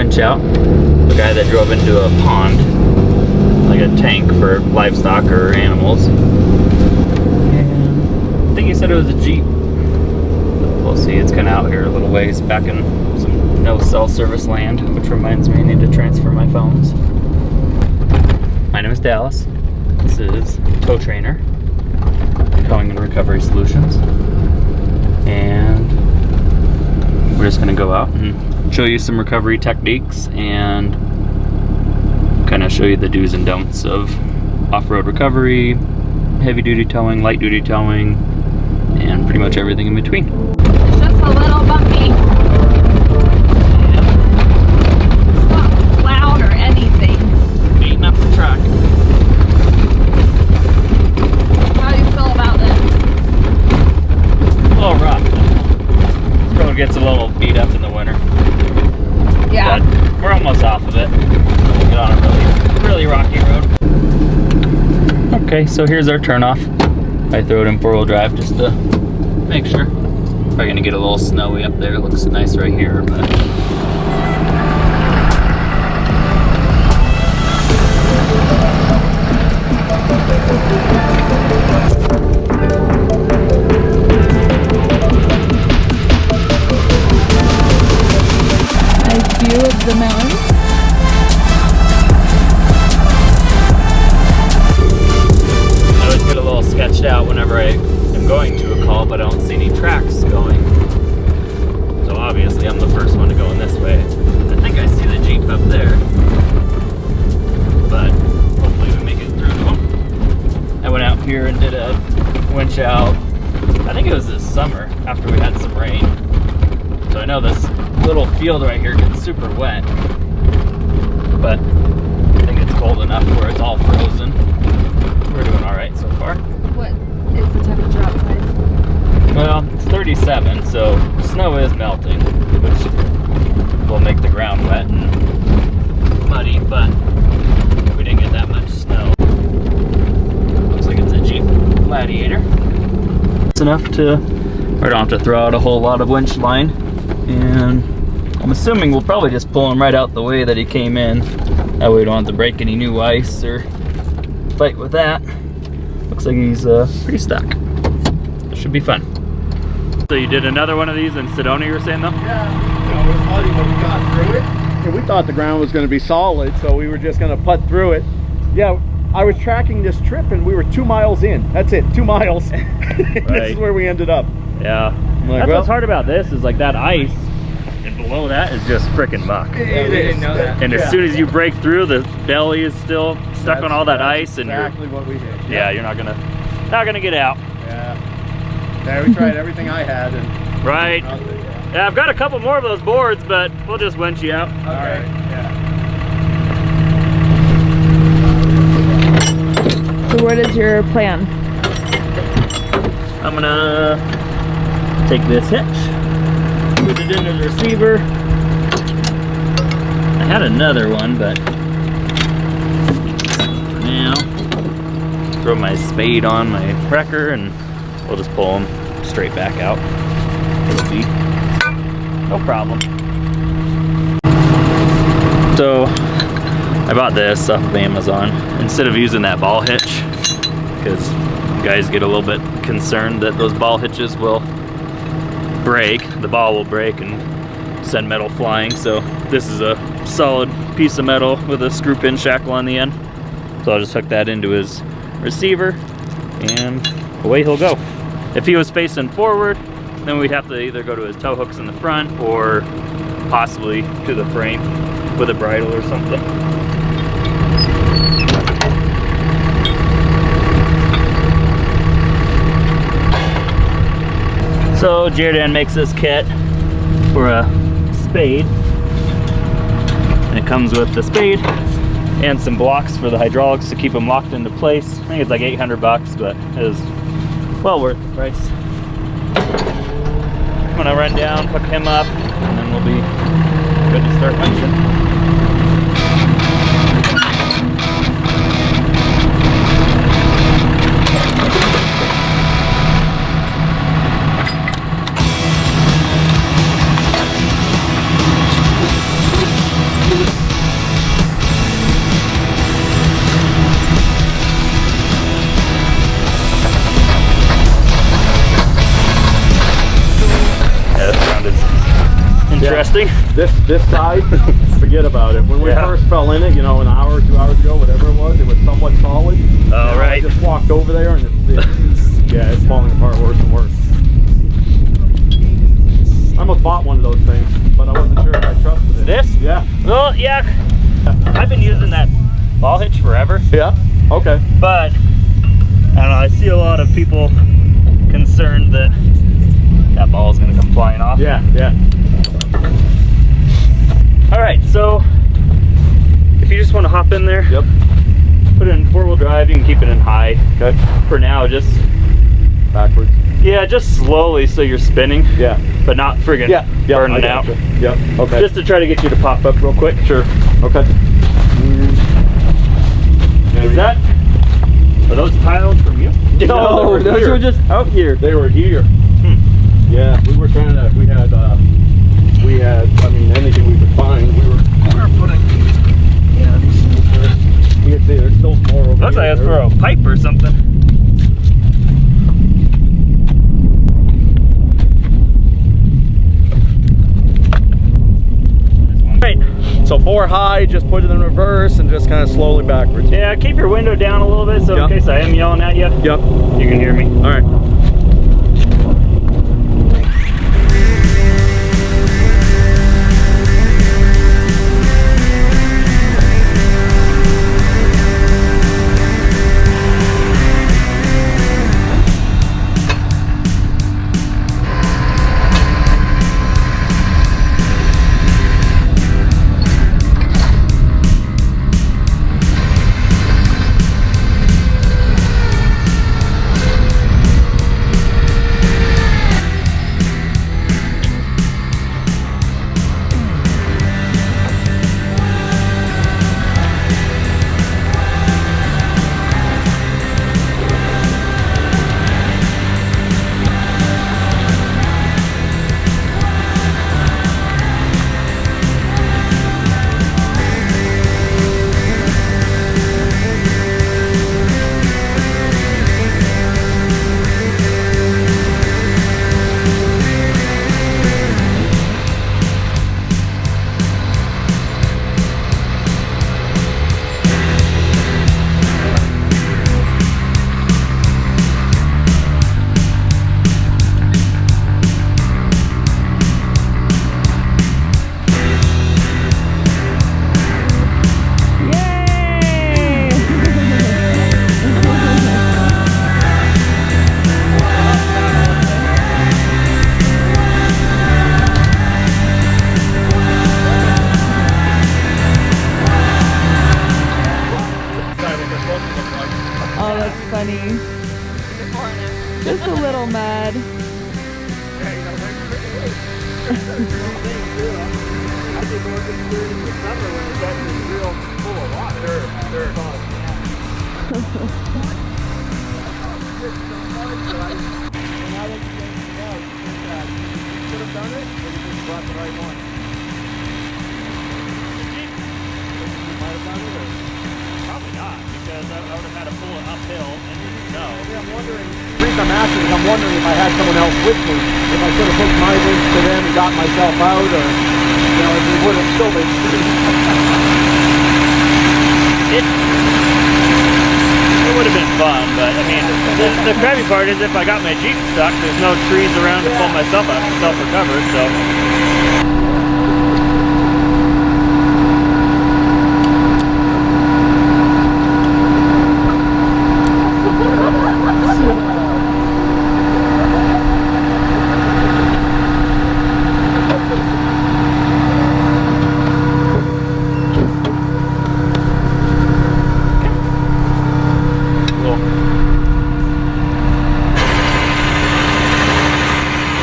winch out. The guy that drove into a pond, like a tank for livestock or animals. And I think he said it was a Jeep. We'll see, it's kind of out here a little ways, back in some no cell service land, which reminds me I need to transfer my phones. My name is Dallas. This is Tow Trainer, Towing and Recovery Solutions. And we're just gonna go out and show you some recovery techniques and kind of show you the do's and don'ts of off-road recovery, heavy duty towing, light duty towing, and pretty much everything in between. It's just a little bumpy. It's not loud or anything. Beating up the truck. How do you feel about this? A little rough. This road gets a little beat up in the winter. Yeah. But we're almost off of it. We'll get on a really rocky road. Okay, so here's our turnoff. I throw it in 4-wheel drive just to make sure. Probably gonna get a little snowy up there. It looks nice right here, but Nice view of the mountains. I always get a little sketched out whenever I am going to a call, but I don't see any tracks going. So obviously I'm the first one to go in this way. I think I see the Jeep up there, but hopefully we make it through to them. I went out here and did a winch out, I think it was this summer after we had some rain. So I know this little field right here gets super wet, but I think it's cold enough where it's all frozen. We're doing all right so far. What is the temperature outside? Well, it's 37, so snow is melting, which will make the ground wet and muddy, but we didn't get that much snow. Looks like it's a Jeep Gladiator. It's enough to, I don't have to throw out a whole lot of winch line, and I'm assuming we'll probably just pull him right out the way that he came in. That way we don't have to break any new ice or fight with that. Looks like he's pretty stuck. It should be fun. So you did another one of these in Sedona, you were saying though? Yeah, it was muddy when we got through it. And we thought the ground was going to be solid, so we were just going to putt through it. Yeah, I was tracking this trip and we were 2 miles in. That's it, 2 miles. Right. This is where we ended up. Yeah. Like, that's well, what's hard about this is like that ice, and below that is just frickin' muck. Yeah, we didn't know that. And as soon as you break through, the belly is still stuck on all that ice, and exactly what we did. Yeah, you're not gonna get out. Yeah. Yeah, we tried everything I had, and right. Yeah, I've got a couple more of those boards, but we'll just winch you out. Okay. All right. Yeah. So what is your plan? I'm gonna take this hitch, put it into the receiver. I had another one, but for now, throw my spade on my wrecker and we'll just pull them straight back out. It'll be no problem. So I bought this off of Amazon instead of using that ball hitch, because guys get a little bit concerned that those ball hitches will break, the ball will break and send metal flying. So this is a solid piece of metal with a screw pin shackle on the end. So I'll just hook that into his receiver and away he'll go. If he was facing forward, then we'd have to either go to his tow hooks in the front or possibly to the frame with a bridle or something. So jerr-dan makes this kit for a spade, and it comes with the spade and some blocks for the hydraulics to keep them locked into place. I think it's like 800 bucks, but it is well worth the price. I'm gonna run down, hook him up, and then we'll be good to start winching. interesting. This side, forget about it. When we Yeah. first fell in it, you know, an hour or 2 hours ago, whatever it was somewhat solid. Oh, right. I just walked over there and yeah, it's falling apart worse and worse. I almost bought one of those things, but I wasn't sure if I trusted it. This? Yeah. Well, yeah. I've been using that ball hitch forever. Yeah. Okay. But I don't know, I see a lot of people concerned that that ball is going to come flying off. Yeah. Yeah. All right, so if you just want to hop in there, Yep. put it in 4-wheel drive, you can keep it in high. Okay. For now, just, Backwards. yeah, just slowly so you're spinning, Yeah. but not friggin' Yeah. Yeah. burning I out. gotcha. Yep. Okay. Just to try to get you to pop up real quick. sure. Okay. Is that, are those tiles from you? No, those here. were just out here. They were here. Hmm. Yeah, we were trying to. We had. I mean, anything we could find. We were putting. Yeah. You can see there's still more over Looks here. like it's for a pipe or something. Right. So 4 high, just put it in reverse and just kind of slowly backwards. Yeah, keep your window down a little bit so Yep. in case I am yelling at you, Yep. you can hear me. All right. Oh, that's funny. Just a little mad. Probably not, because I would have had to pull it uphill and you know. I'm wondering. The reason I'm asking is I'm wondering if I had someone else with me, if I could have hooked my winch to them and got myself out, or you know, if we would have still been. It would have been fun, but I mean, the crappy part is if I got my Jeep stuck, there's no trees around to pull myself up and self-recover, so.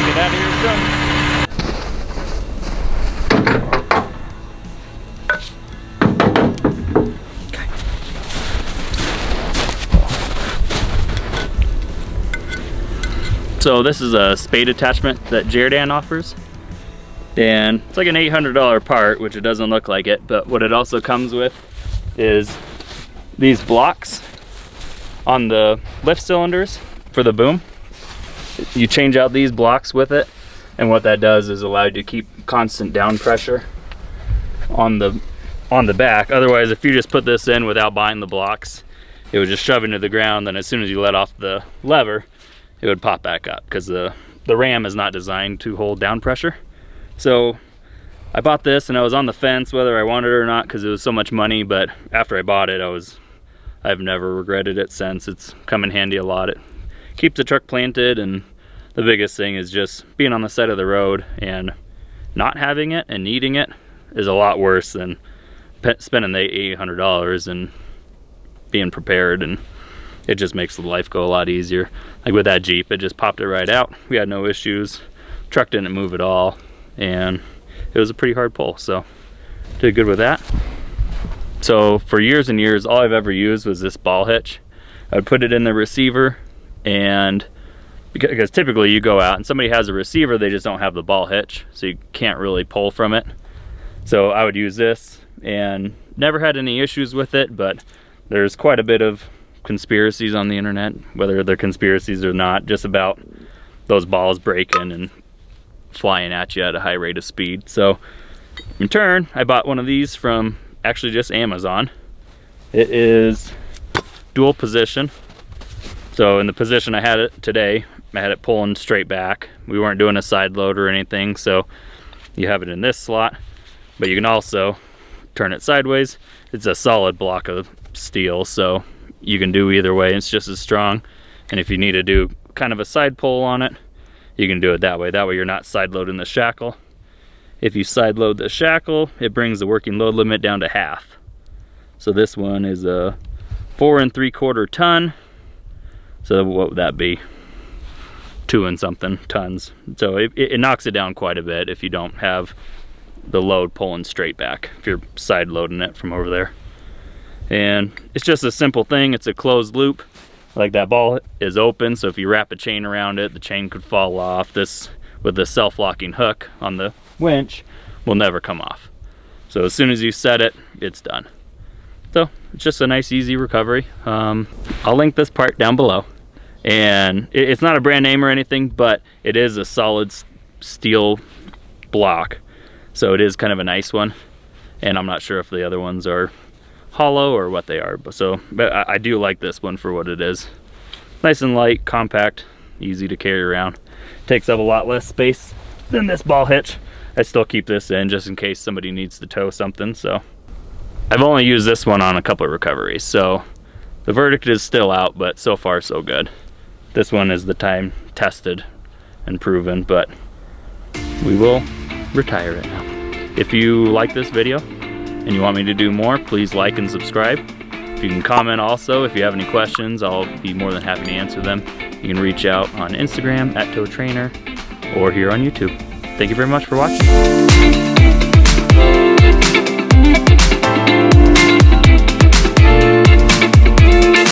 Get out of here soon. So this is a spade attachment that jerr-dan offers. And it's like an $800 part, which it doesn't look like it, but what it also comes with is these blocks on the lift cylinders for the boom. You change out these blocks with it, And what that does is allow you to keep constant down pressure on the back. Otherwise, if you just put this in without buying the blocks, it would just shove into the ground. Then as soon as you let off the lever, it would pop back up because the ram is not designed to hold down pressure. So I bought this and I was on the fence whether I wanted it or not because it was so much money, but after I bought it, I've never regretted it since. It's come in handy a lot. It keeps the truck planted, and the biggest thing is just being on the side of the road and not having it and needing it is a lot worse than spending the $800 and being prepared, and it just makes the life go a lot easier. Like with that Jeep, it just popped it right out. We had no issues. Truck didn't move at all, and it was a pretty hard pull, so did good with that. So for years and years, all I've ever used was this ball hitch. I would put it in the receiver, and because typically you go out and somebody has a receiver, they just don't have the ball hitch, so you can't really pull from it. So I would use this and never had any issues with it, but there's quite a bit of conspiracies on the internet, whether they're conspiracies or not, just about those balls breaking and flying at you at a high rate of speed. So in turn, I bought one of these from actually just Amazon. It is dual position. So in the position I had it today, I had it pulling straight back. We weren't doing a side load or anything, so you have it in this slot, but you can also turn it sideways. It's a solid block of steel, so you can do either way. It's just as strong. And if you need to do kind of a side pull on it, you can do it that way. That way you're not side loading the shackle. If you side load the shackle, it brings the working load limit down to half. So this one is a 4 3/4 ton. So what would that be? 2 and something tons. So it knocks it down quite a bit if you don't have the load pulling straight back, if you're side loading it from over there. And it's just a simple thing. It's a closed loop. Like that ball is open, so if you wrap a chain around it, the chain could fall off. This, with the self-locking hook on the winch, will never come off. So as soon as you set it, it's done. So it's just a nice, easy recovery. I'll link this part down below. And it's not a brand name or anything, but it is a solid steel block. So it is kind of a nice one. And I'm not sure if the other ones are hollow or what they are, but I do like this one for what it is. Nice and light, compact, easy to carry around. Takes up a lot less space than this ball hitch. I still keep this in just in case somebody needs to tow something. So I've only used this one on a couple of recoveries, so the verdict is still out, but so far so good. This one is the time tested and proven, but we will retire it now. If you like this video and you want me to do more, please like and subscribe. If you can comment also, if you have any questions, I'll be more than happy to answer them. You can reach out on Instagram @TowTrainer or here on YouTube. Thank you very much for watching.